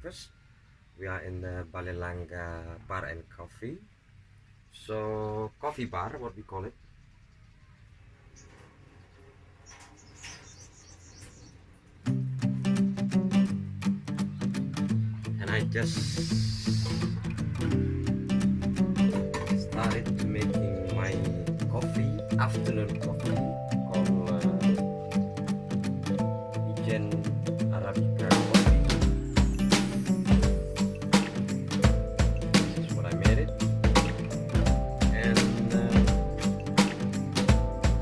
Breakfast. We are in the Balelangga Bar and Coffee. So, coffee bar, what we call it. And I just started making my coffee, afternoon coffee, called Ijen Arabica coffee. This is what I made it. And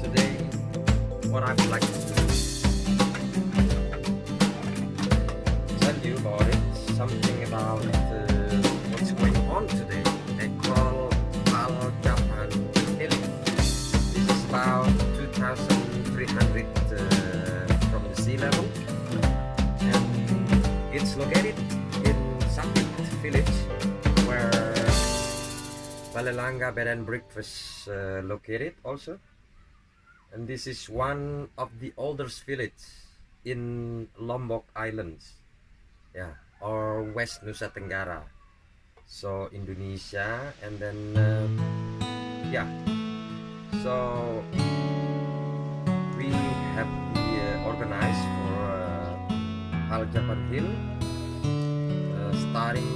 today, what I would like to tell you about it, something about what's going on today. They call Japan Hill. This is about 2,300 from the sea level, and it's located in Sapit village, where Balelangga Bed and Breakfast located also. And this is one of the oldest village in Lombok Islands, yeah, or West Nusa Tenggara, so Indonesia. And then yeah, so we have organized for Japan Hill, starting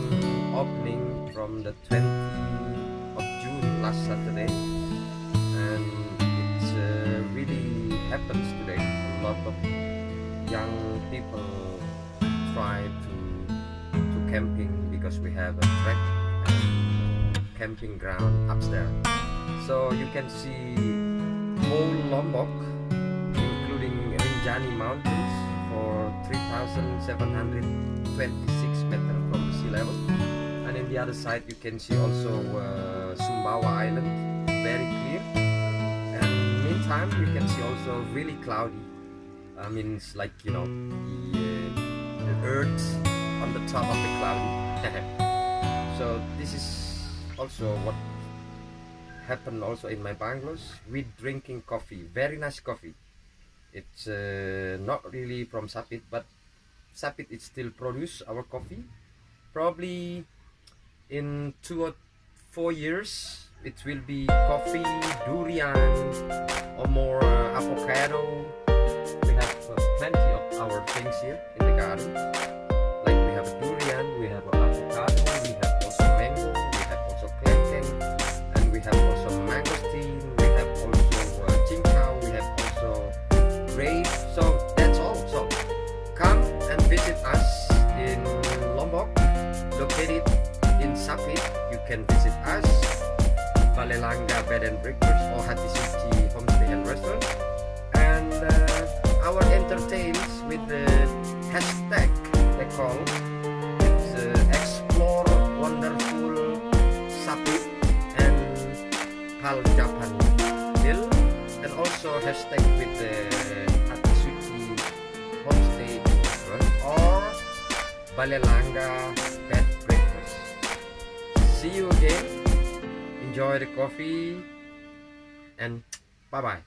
opening from the 20th of June last Saturday, and it's really happens today. A lot of young people try to camping, because we have a track and camping ground upstairs. So you can see whole Lombok, including Rinjani Mountains, for 3,726 meters from the sea level. And in the other side you can see also Sumbawa Island, very clear. And meantime you can see also really cloudy. I mean, it's like, you know, the earth on the top of the cloudy. So this is also what happened also in my bungalows. We drinking coffee, very nice coffee. It's not really from Sapit, but Sapit it still produce our coffee. Probably in 2 or 4 years it will be coffee, durian, or more avocado. We have plenty of our things here in the garden. Like we have a durian, we have an avocado, we have also mango, we have also kelkeng, and we have also mangosteen, we have also cincau, we have also grape. So that's all. So come and visit us in Lombok, located in Sapit. You can visit us, Balelangga Bed and Breakfast or Hati Suci Homestay and Restaurant, and our entertains with the hashtag they call it's explore wonderful Sapit and Japan Hill, and also hashtag with the Hati Suci Homestay and Restaurant or Balelangga Bed Breakfast. See you again. Enjoy the coffee and bye bye.